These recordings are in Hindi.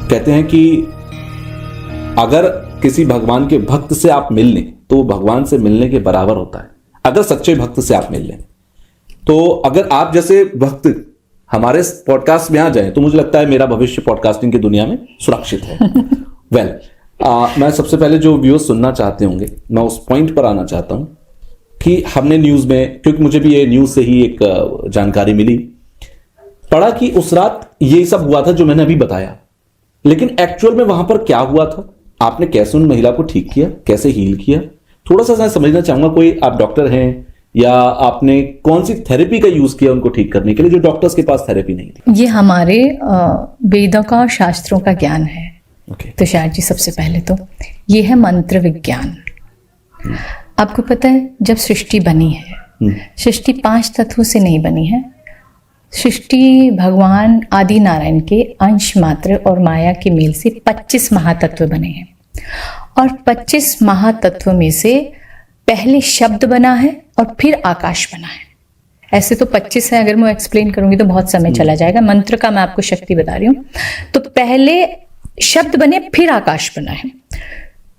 कहते हैं कि अगर किसी भगवान के भक्त से आप मिल लें तो वो भगवान से मिलने के बराबर होता है, अगर सच्चे भक्त से आप मिल लें। तो अगर आप जैसे भक्त हमारे पॉडकास्ट में आ जाएं तो मुझे लगता है मेरा भविष्य पॉडकास्टिंग की दुनिया में सुरक्षित है। वेल, मैं सबसे पहले जो व्यूअर्स सुनना चाहते होंगे, मैं उस पॉइंट पर आना चाहता हूं कि हमने न्यूज में, क्योंकि मुझे भी ये न्यूज से ही एक जानकारी मिली, पढ़ा कि उस रात ये सब हुआ था जो मैंने अभी बताया, लेकिन एक्चुअल में वहां पर क्या हुआ था, आपने कैसे उन महिला को ठीक किया, कैसे हील किया, थोड़ा सा मैं समझना चाहूंगा। कोई आप डॉक्टर हैं या आपने कौन सी थेरेपी का यूज किया उनको ठीक करने के लिए, जो डॉक्टर्स के पास थेरेपी नहीं थी? ये हमारे वेदों का और शास्त्रों का ज्ञान है। तुषार जी, सबसे पहले तो ये है मंत्र विज्ञान। आपको पता है जब सृष्टि बनी है, सृष्टि 5 तत्वों से नहीं बनी है। सृष्टि भगवान आदि नारायण के अंश मात्र और माया के मेल से 25 महातत्व बने हैं, और 25 महातत्व में से पहले शब्द बना है और फिर आकाश बना है। ऐसे तो 25 है, अगर मैं एक्सप्लेन करूंगी तो बहुत समय चला जाएगा। मंत्र का मैं आपको शक्ति बता रही हूँ। तो पहले शब्द बने, फिर आकाश बना है,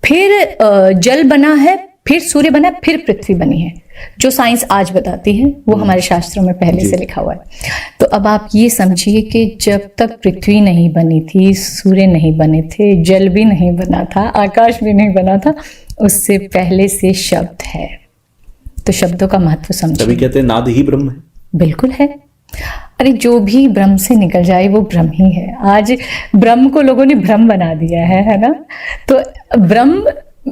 फिर जल बना है, फिर सूर्य बना है, फिर पृथ्वी बनी है। जो साइंस आज बताती है वो हमारे शास्त्रों में पहले से लिखा हुआ है। तो अब आप ये समझिए कि जब तक पृथ्वी नहीं बनी थी, सूर्य नहीं बने थे, जल भी नहीं बना था, आकाश भी नहीं बना था, उससे पहले से शब्द है। तो शब्दों का महत्व समझिए। तभी कहते हैं नाद ही ब्रह्म है। बिल्कुल है। अरे जो भी ब्रह्म से निकल जाए वो ब्रह्म ही है। आज ब्रह्म को लोगों ने भ्रम बना दिया है ना। तो ब्रह्म,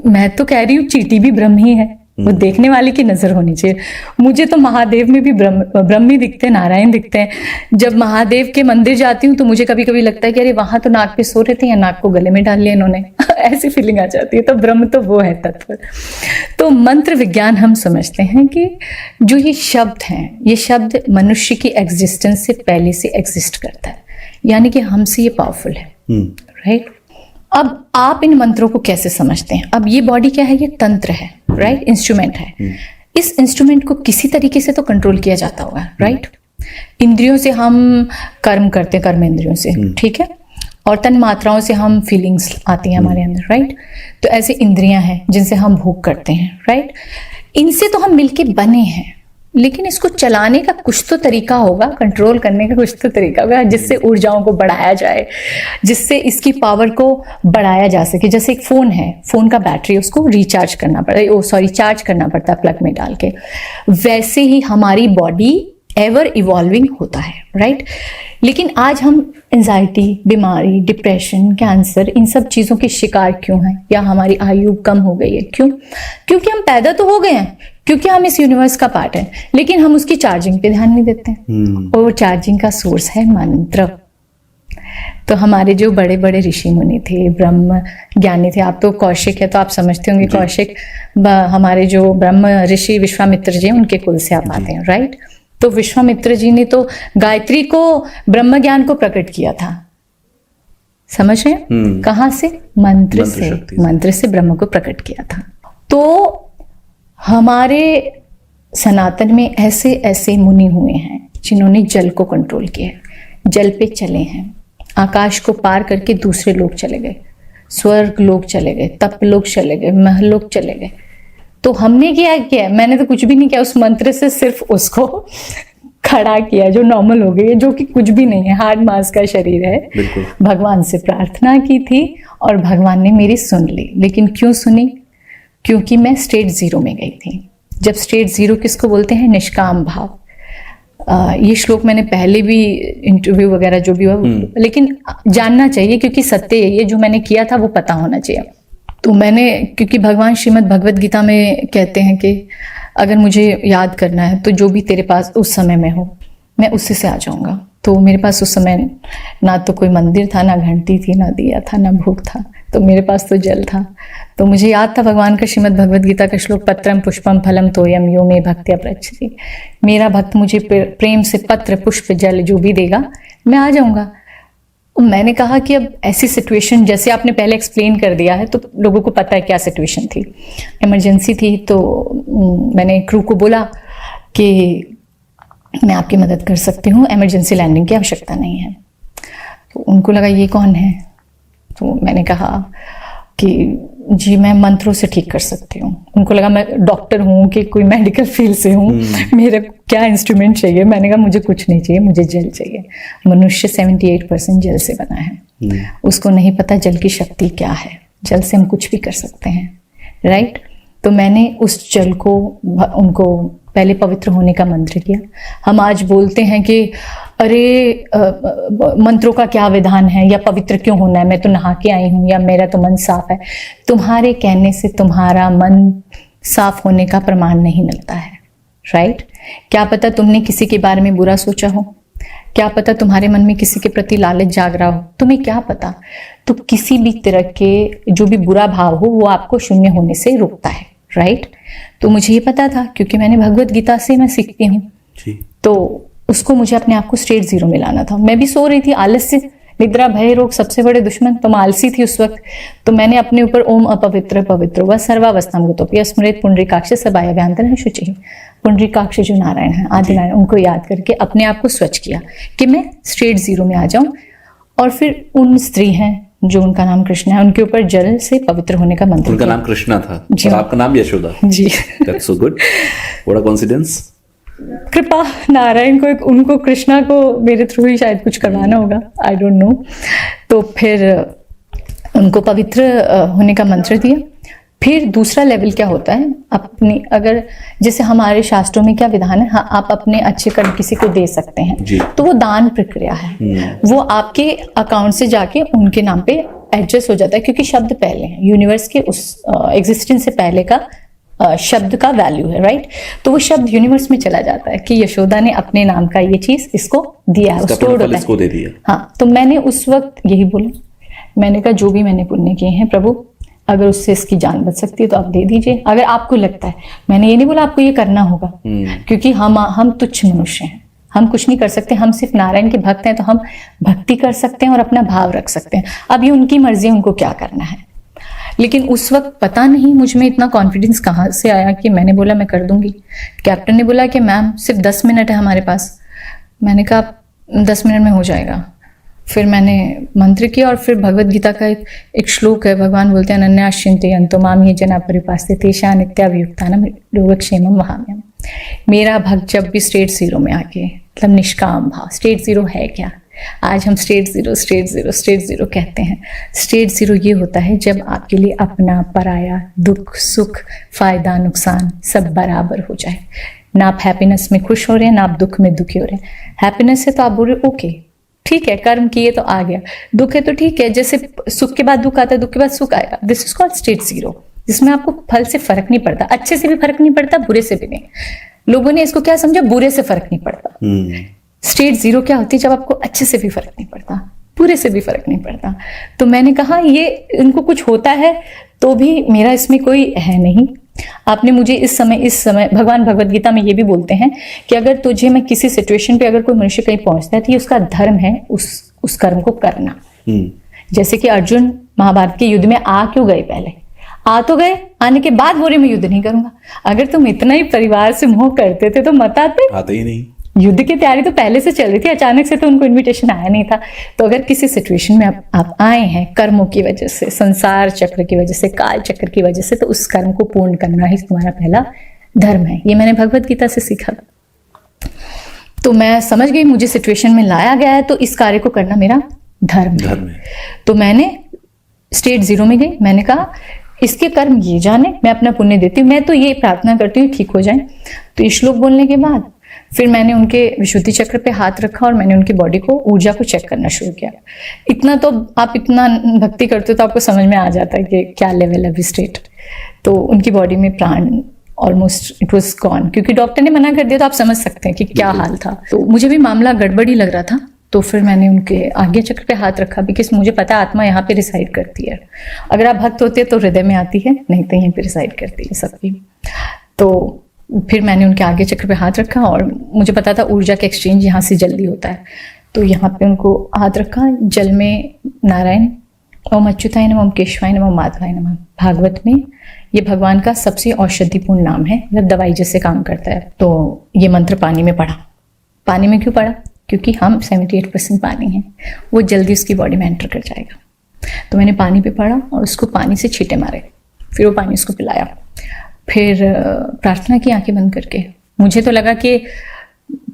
मैं तो कह रही हूँ चींटी भी ब्रह्म ही है, वो देखने वाले की नजर होनी चाहिए। मुझे तो महादेव में भी ब्रह्म ही दिखते हैं, नारायण दिखते हैं। जब महादेव के मंदिर जाती हूँ तो मुझे कभी कभी लगता है कि अरे वहां तो नाक पे सो रहे थे या नाक को गले में डाल लिया इन्होंने। ऐसी फीलिंग आ जाती है। तो ब्रह्म तो वो है तत्व। तो मंत्र विज्ञान हम समझते हैं कि जो ये शब्द हैं, ये शब्द मनुष्य की एग्जिस्टेंस से पहले से एग्जिस्ट करता है, यानी कि हमसे ये पावरफुल है। राइट। अब आप इन मंत्रों को कैसे समझते हैं? अब ये बॉडी क्या है? ये तंत्र है, राइट, इंस्ट्रूमेंट है। इस इंस्ट्रूमेंट को किसी तरीके से तो कंट्रोल किया जाता होगा, राइट। इंद्रियों से हम कर्म करते हैं, कर्म इंद्रियों से, ठीक है, और तन मात्राओं से हम फीलिंग्स आती हैं हमारे अंदर, राइट। तो ऐसे इंद्रियां हैं जिनसे हम भोग करते हैं, राइट। इनसे तो हम मिलके बने हैं, लेकिन इसको चलाने का कुछ तो तरीका होगा, कंट्रोल करने का कुछ तो तरीका होगा, जिससे ऊर्जाओं को बढ़ाया जाए, जिससे इसकी पावर को बढ़ाया जा सके। जैसे एक फोन है, फोन का बैटरी, उसको रिचार्ज करना पड़ता है, चार्ज करना पड़ता है प्लग में डाल के। वैसे ही हमारी बॉडी एवर इवॉल्विंग होता है, राइट। लेकिन आज हम एंजाइटी, बीमारी, डिप्रेशन, कैंसर, इन सब चीजों के शिकार क्यों हैं? या हमारी आयु कम हो गई है, क्यों? क्योंकि हम पैदा तो हो गए हैं, क्योंकि हम इस यूनिवर्स का पार्ट हैं, लेकिन हम उसकी चार्जिंग पे ध्यान नहीं देते हैं। और वो चार्जिंग का सोर्स है मंत्र। तो हमारे जो बड़े बड़े ऋषि मुनि थे, ब्रह्म ज्ञानी थे, आप तो कौशिक है तो आप समझते होंगे, कौशिक हमारे जो ब्रह्म ऋषि विश्वामित्र जी, उनके कुल से आप आते हैं, राइट। तो विश्वामित्र जी ने तो गायत्री को, ब्रह्म ज्ञान को प्रकट किया था, समझ रहे हैं? कहां से? मंत्र से। मंत्र से ब्रह्म को प्रकट किया था। तो हमारे सनातन में ऐसे ऐसे मुनि हुए हैं जिन्होंने जल को कंट्रोल किया, जल पे चले हैं, आकाश को पार करके दूसरे लोग चले गए, स्वर्ग लोग चले गए, तप लोग चले गए, महल लोग चले गए। तो हमने क्या किया? मैंने तो कुछ भी नहीं किया, उस मंत्र से सिर्फ उसको खड़ा किया जो नॉर्मल हो गई है, जो कि कुछ भी नहीं है, हार्ड मांस का शरीर है। भगवान से प्रार्थना की थी और भगवान ने मेरी सुन ली। लेकिन क्यों सुनी? क्योंकि मैं स्टेट 0 में गई थी। जब स्टेट 0 किसको बोलते हैं? निष्काम भाव। ये श्लोक मैंने पहले भी इंटरव्यू वगैरह जो भी हुआ, लेकिन जानना चाहिए क्योंकि सत्य है, ये जो मैंने किया था वो पता होना चाहिए। तो मैंने, क्योंकि भगवान श्रीमद् भगवद गीता में कहते हैं कि अगर मुझे याद करना है तो जो भी तेरे पास उस समय में हो, मैं उससे से आ जाऊंगा। तो मेरे पास उस समय ना तो कोई मंदिर था, ना घंटी थी, ना दिया था, ना भोग था, तो मेरे पास तो जल था। तो मुझे याद था भगवान का श्रीमद् भगवद गीता का श्लोक, पत्रम पुष्पम फलम तोयम यो मे भक्त्या प्रयच्छति। मेरा भक्त मुझे प्रेम से पत्र, पुष्प, जल जो भी देगा, मैं आ जाऊंगा। मैंने कहा कि अब ऐसी सिचुएशन, जैसे आपने पहले एक्सप्लेन कर दिया है तो लोगों को पता है क्या सिचुएशन थी, इमरजेंसी थी। तो मैंने क्रू को बोला कि मैं आपकी मदद कर सकती हूँ, इमरजेंसी लैंडिंग की आवश्यकता नहीं है। तो उनको लगा ये कौन है, तो मैंने कहा कि जी मैं मंत्रों से ठीक कर सकती हूँ। उनको लगा मैं डॉक्टर हूँ कि कोई मेडिकल फील्ड से हूँ, मेरा क्या इंस्ट्रूमेंट चाहिए। मैंने कहा मुझे कुछ नहीं चाहिए, मुझे जल चाहिए। मनुष्य 78% जल से बना है। उसको नहीं पता जल की शक्ति क्या है, जल से हम कुछ भी कर सकते हैं, राइट। तो मैंने उस जल को उनको पहले पवित्र होने का मंत्र किया। हम आज बोलते हैं कि अरे मंत्रों का क्या विधान है, या पवित्र क्यों होना है, मैं तो नहा के आई हूं, या मेरा तो मन साफ है। तुम्हारे कहने से तुम्हारा मन साफ होने का प्रमाण नहीं मिलता है, राइट। क्या पता तुमने किसी के बारे में बुरा सोचा हो, क्या पता तुम्हारे मन में किसी के प्रति लालच जाग रहा हो, तुम्हें क्या पता। तो किसी भी तरह के जो भी बुरा भाव हो वो आपको शून्य होने से रोकता है, राइट। तो मुझे ये पता था क्योंकि मैंने भगवत गीता से मैं सीखती हूँ, तो उसको मुझे अपने आप को स्टेट 0 में लाना था। मैं भी सो रही थी, आलस्य, निद्रा, भय, रोग सबसे बड़े दुश्मन, तो मैं आलसी थी उस वक्त। तो मैंने अपने ऊपर ओम अपवित्र पवित्र व सर्वावस्थाम गोतोप्य स्मृत पुंडरीकाक्ष सबाय व्यांतर शुचि, पुंडरीकाक्ष जो नारायण है, आदि नारायण, उनको याद करके अपने आप को स्वच्छ किया कि मैं स्टेट 0 में आ जाऊं। और फिर उन स्त्री हैं जो उनका नाम कृष्णा है, उनके ऊपर जल से पवित्र होने का मंत्र। उनका नाम कृष्णा था जी, और आपका नाम Yashoda ji. That's so good, what a coincidence. Kripa Narayan को, उनको कृष्णा को मेरे थ्रू ही शायद कुछ करवाना होगा, आई डोंट नो। तो फिर उनको पवित्र होने का मंत्र दिया। फिर दूसरा लेवल क्या होता है, अपनी अगर जैसे हमारे शास्त्रों में क्या विधान है, हाँ आप अपने अच्छे कर्म किसी को दे सकते हैं, तो वो दान प्रक्रिया है, वो आपके अकाउंट से जाके उनके नाम पे एडजस्ट हो जाता है, क्योंकि शब्द पहले हैं, यूनिवर्स के उस एग्जिस्टेंस से पहले का शब्द का वैल्यू है, राइट। तो वो शब्द यूनिवर्स में चला जाता है कि यशोदा ने अपने नाम का ये चीज इसको दिया है, स्टोर होता इसको दे दिया। हाँ, तो मैंने उस वक्त यही बोला, मैंने कहा जो भी मैंने पुण्य किए हैं प्रभु, अगर उससे इसकी जान बच सकती है तो आप दे दीजिए, अगर आपको लगता है। मैंने ये नहीं बोला आपको ये करना होगा, क्योंकि हम तुच्छ मनुष्य हैं, हम कुछ नहीं कर सकते, हम सिर्फ नारायण के भक्त हैं, तो हम भक्ति कर सकते हैं और अपना भाव रख सकते हैं। अब ये उनकी मर्जी है, उनको क्या करना है। लेकिन उस वक्त पता नहीं मुझ में इतना कॉन्फिडेंस कहाँ से आया कि मैंने बोला मैं कर दूंगी। कैप्टन ने बोला कि मैम सिर्फ 10 मिनट है हमारे पास। मैंने कहा 10 मिनट में हो जाएगा। फिर मैंने मंत्र किया और फिर भगवत गीता का एक श्लोक है, भगवान बोलते हैं अनन्याश्चिंते यन्तो माम ये जना परिपास्ते तेषां नित्याभियुक्तानां योगक्षेमं वहाम्यहम्। मेरा भक्त जब भी स्टेट 0 में आके, मतलब निष्काम भाव, स्टेट 0 है क्या, आज हम स्टेट 0 कहते हैं। स्टेट 0 ये होता है जब आपके लिए अपना पराया, दुख सुख, फायदा नुकसान सब बराबर हो जाए। ना आप हैप्पीनेस में खुश हो रहे हैं, ना आप दुख में दुखी हो रहे हैं। हैप्पीनेस है तो आप बोल रहे ओके ठीक है, कर्म किए तो आ गया। दुख है तो ठीक है, जैसे सुख के बाद दुख आता है, दुख के बाद सुख आएगा। दिस इज कॉल्ड स्टेट 0, जिसमें आपको फल से फर्क नहीं पड़ता, अच्छे से भी फर्क नहीं पड़ता, बुरे से भी नहीं। लोगों ने इसको क्या समझा, बुरे से फर्क नहीं पड़ता। स्टेट 0 क्या होती है, जब आपको अच्छे से भी फर्क नहीं पड़ता, बुरे से भी फर्क नहीं पड़ता। तो मैंने कहा ये इनको कुछ होता है तो भी मेरा इसमें कोई है नहीं। आपने मुझे इस समय भगवान भगवत गीता में ये भी बोलते हैं कि अगर तुझे मैं किसी सिचुएशन पे, अगर कोई मनुष्य कहीं पहुंचता है तो ये उसका धर्म है उस कर्म को करना। जैसे कि अर्जुन महाभारत के युद्ध में आ क्यों गए, पहले आ तो गए, आने के बाद बोले मैं युद्ध नहीं करूंगा। अगर तुम इतना ही परिवार से मोह करते थे तो मत आते ही नहीं। युद्ध की तैयारी तो पहले से चल रही थी, अचानक से तो उनको इनविटेशन आया नहीं था। तो अगर किसी सिचुएशन में आप आए हैं कर्मों की वजह से, संसार चक्र की वजह से, काल चक्र की वजह से, तो उस कर्म को पूर्ण करना ही तुम्हारा पहला धर्म है। ये मैंने भगवत गीता से सीखा। तो मैं समझ गई मुझे सिचुएशन में लाया गया है तो इस कार्य को करना मेरा धर्म है। तो मैंने स्टेट 0 में गई। मैंने कहा इसके कर्म ये जाने, मैं अपना पुण्य देती हूँ, मैं तो ये प्रार्थना करती हूँ ठीक हो जाए। तो ये श्लोक बोलने के बाद फिर मैंने उनके विशुद्धि चक्र पे हाथ रखा और मैंने उनकी बॉडी को, ऊर्जा को चेक करना शुरू किया। इतना तो आप इतना भक्ति करते हो तो आपको समझ में आ जाता है कि क्या लेवल है अभी स्टेट। तो उनकी बॉडी में प्राण ऑलमोस्ट इट वाज गॉन, क्योंकि डॉक्टर ने मना कर दिया, तो आप समझ सकते हैं कि क्या हाल था। तो मुझे भी मामला गड़बड़ी लग रहा था। तो फिर मैंने उनके आगे चक्र पे हाथ रखा, बिकॉज मुझे पता है आत्मा यहाँ पे रिसाइड करती है। अगर आप भक्त होते हैं तो हृदय में आती है, नहीं तो यहीं पे रिसाइड करती है सबकी। तो फिर मैंने उनके आगे चक्र पे हाथ रखा और मुझे पता था ऊर्जा का एक्सचेंज यहाँ से जल्दी होता है। तो यहाँ पे उनको हाथ रखा, जल में नारायण, ओम अच्युताय नमः, ओम केशवाय नमः, ओम माधवाय नमः। भागवत में ये भगवान का सबसे औषधिपूर्ण नाम है, मतलब दवाई जैसे काम करता है। तो ये मंत्र पानी में पढ़ा। पानी में क्यों पढ़ा, क्योंकि हम 78% पानी हैं, वो जल्दी उसकी बॉडी में एंटर कर जाएगा। तो मैंने पानी पे पड़ा और उसको पानी से छींटे मारे, फिर वो पानी उसको पिलाया, फिर प्रार्थना की आंखें बंद करके। मुझे तो लगा कि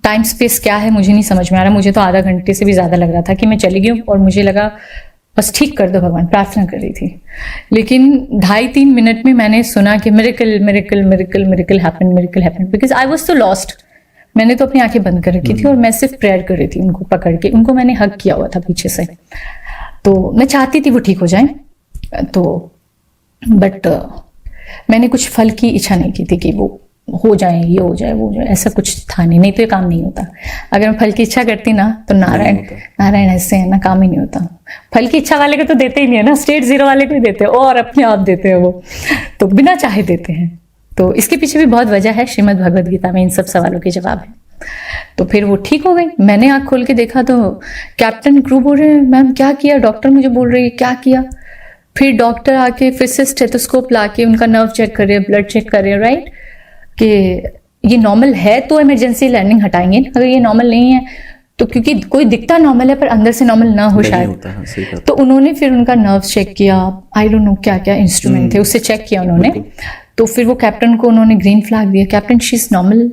टाइम स्पेस क्या है मुझे नहीं समझ में आ रहा, मुझे तो आधा घंटे से भी ज़्यादा लग रहा था कि मैं चली गई हूँ, और मुझे लगा बस ठीक कर दो भगवान, प्रार्थना कर रही थी। लेकिन 2.5-3 मिनट में मैंने सुना कि miracle miracle miracle miracle happen, miracle happen, because I was तो लॉस्ट। मैंने तो अपनी आंखें बंद कर रखी थी और मैं सिर्फ प्रेयर कर रही थी उनको पकड़ के। उनको मैंने हक किया हुआ था पीछे से, तो मैं चाहती थी वो ठीक हो जाए, तो बट मैंने कुछ फल की इच्छा नहीं की थी कि वो हो जाए, ये हो जाए, वो हो जाए, ऐसा कुछ था नहीं तो ये काम नहीं होता। अगर मैं फल की इच्छा करती ना तो नारायण ऐसे है ना, काम ही नहीं होता। फल की इच्छा वाले को तो देते ही नहीं है ना, स्टेट 0 वाले को ही देते हैं, और अपने आप देते हैं वो, तो बिना चाहे देते हैं। तो इसके पीछे भी बहुत वजह है, श्रीमद् भगवद गीता में इन सब सवालों के जवाब है। तो फिर वो ठीक हो गई। मैंने आँख खोल के देखा तो कैप्टन क्रू बोल रहे हैं, मैम क्या किया? डॉक्टर मुझे बोल रही है क्या किया? फिर डॉक्टर आके फिर से स्टेथोस्कोप ला के उनका नर्व चेक कर रहे हैं, ब्लड चेक कर रहे हैं, राइट, कि ये नॉर्मल है तो इमरजेंसी लैंडिंग हटाएंगे, अगर ये नॉर्मल नहीं है तो, क्योंकि कोई दिखता नॉर्मल है पर अंदर से नॉर्मल ना हो शायद, तो उन्होंने फिर उनका नर्व चेक किया, आई डोंट नो क्या क्या इंस्ट्रूमेंट थे उससे चेक किया उन्होंने। तो फिर वो कैप्टन को उन्होंने ग्रीन फ्लैग दिया, कैप्टन शी इज नॉर्मल,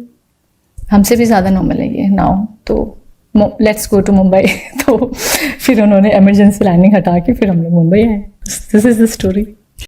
हमसे भी ज्यादा नॉर्मल है ये नाउ, तो लेट्स गो टू मुंबई। तो फिर उन्होंने इमरजेंसी लैंडिंग हटा के फिर हम लोग मुंबई आए। This is the story.